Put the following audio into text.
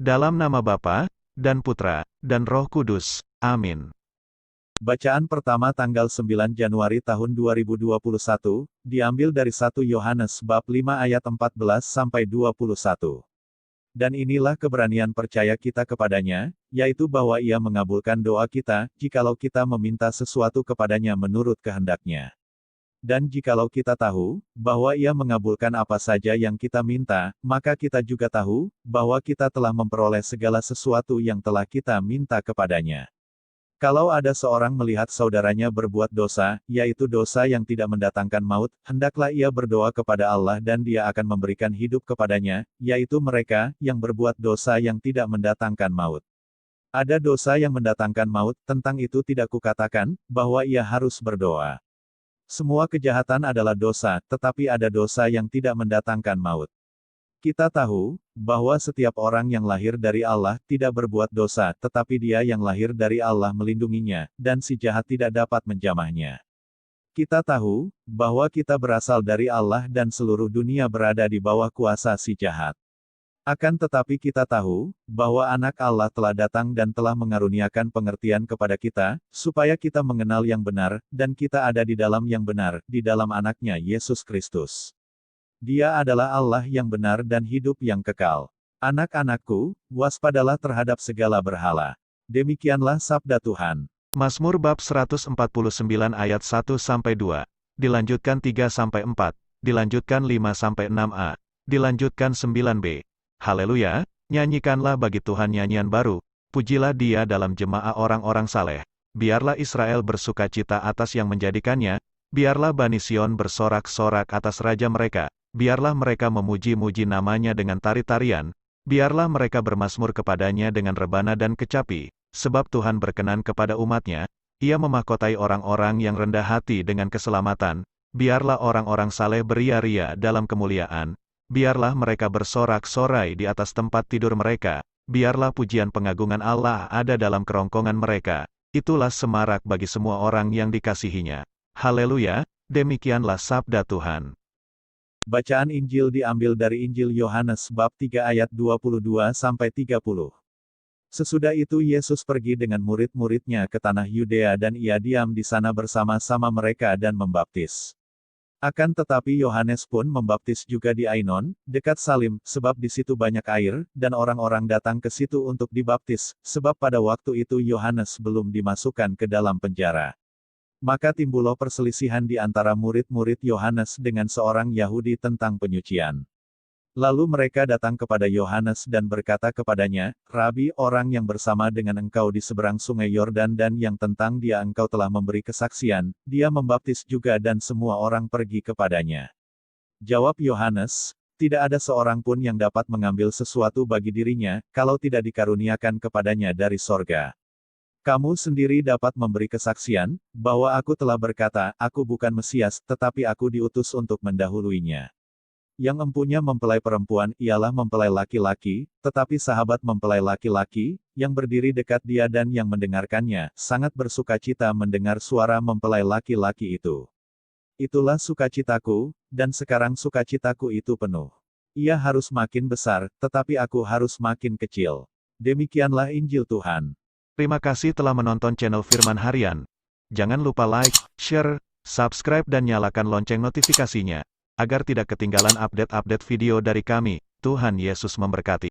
Dalam nama Bapa, dan Putra, dan Roh Kudus. Amin. Bacaan pertama tanggal 9 Januari tahun 2021, diambil dari 1 Yohanes bab 5 ayat 14-21. Dan inilah keberanian percaya kita kepadanya, yaitu bahwa Ia mengabulkan doa kita, jikalau kita meminta sesuatu kepadanya menurut kehendaknya. Dan jikalau kita tahu, bahwa Ia mengabulkan apa saja yang kita minta, maka kita juga tahu, bahwa kita telah memperoleh segala sesuatu yang telah kita minta kepadanya. Kalau ada seorang melihat saudaranya berbuat dosa, yaitu dosa yang tidak mendatangkan maut, hendaklah ia berdoa kepada Allah dan Dia akan memberikan hidup kepadanya, yaitu mereka yang berbuat dosa yang tidak mendatangkan maut. Ada dosa yang mendatangkan maut, tentang itu tidak kukatakan, bahwa ia harus berdoa. Semua kejahatan adalah dosa, tetapi ada dosa yang tidak mendatangkan maut. Kita tahu, bahwa setiap orang yang lahir dari Allah tidak berbuat dosa, tetapi dia yang lahir dari Allah melindunginya, dan si jahat tidak dapat menjamahnya. Kita tahu, bahwa kita berasal dari Allah dan seluruh dunia berada di bawah kuasa si jahat. Akan tetapi kita tahu, bahwa anak Allah telah datang dan telah mengaruniakan pengertian kepada kita, supaya kita mengenal yang benar, dan kita ada di dalam yang benar, di dalam anaknya Yesus Kristus. Dia adalah Allah yang benar dan hidup yang kekal. Anak-anakku, waspadalah terhadap segala berhala. Demikianlah sabda Tuhan. Mazmur bab 149 ayat 1-2. Dilanjutkan 3-4. Dilanjutkan 5-6a. Dilanjutkan 9b. Haleluya, nyanyikanlah bagi Tuhan nyanyian baru. Pujilah Dia dalam jemaah orang-orang saleh. Biarlah Israel bersukacita atas yang menjadikannya. Biarlah Bani Sion bersorak-sorak atas Raja mereka. Biarlah mereka memuji-muji namanya dengan tari-tarian, biarlah mereka bermazmur kepadanya dengan rebana dan kecapi, sebab Tuhan berkenan kepada umatnya, Ia memahkotai orang-orang yang rendah hati dengan keselamatan, biarlah orang-orang saleh beria-ria dalam kemuliaan, biarlah mereka bersorak-sorai di atas tempat tidur mereka, biarlah pujian pengagungan Allah ada dalam kerongkongan mereka, itulah semarak bagi semua orang yang dikasihinya. Haleluya, demikianlah sabda Tuhan. Bacaan Injil diambil dari Injil Yohanes bab 3 ayat 22-30. Sesudah itu Yesus pergi dengan murid-muridnya ke tanah Yudea dan Ia diam di sana bersama-sama mereka dan membaptis. Akan tetapi Yohanes pun membaptis juga di Ainon, dekat Salim, sebab di situ banyak air, dan orang-orang datang ke situ untuk dibaptis, sebab pada waktu itu Yohanes belum dimasukkan ke dalam penjara. Maka timbullah perselisihan di antara murid-murid Yohanes dengan seorang Yahudi tentang penyucian. Lalu mereka datang kepada Yohanes dan berkata kepadanya, Rabi, orang yang bersama dengan engkau di seberang sungai Yordan dan yang tentang dia engkau telah memberi kesaksian, dia membaptis juga dan semua orang pergi kepadanya. Jawab Yohanes, tidak ada seorang pun yang dapat mengambil sesuatu bagi dirinya, kalau tidak dikaruniakan kepadanya dari sorga. Kamu sendiri dapat memberi kesaksian, bahwa aku telah berkata, aku bukan Mesias, tetapi aku diutus untuk mendahuluinya. Yang empunya mempelai perempuan, ialah mempelai laki-laki, tetapi sahabat mempelai laki-laki, yang berdiri dekat dia dan yang mendengarkannya, sangat bersukacita mendengar suara mempelai laki-laki itu. Itulah sukacitaku, dan sekarang sukacitaku itu penuh. Ia harus makin besar, tetapi aku harus makin kecil. Demikianlah Injil Tuhan. Terima kasih telah menonton channel Firman Harian. Jangan lupa like, share, subscribe dan nyalakan lonceng notifikasinya, agar tidak ketinggalan update-update video dari kami. Tuhan Yesus memberkati.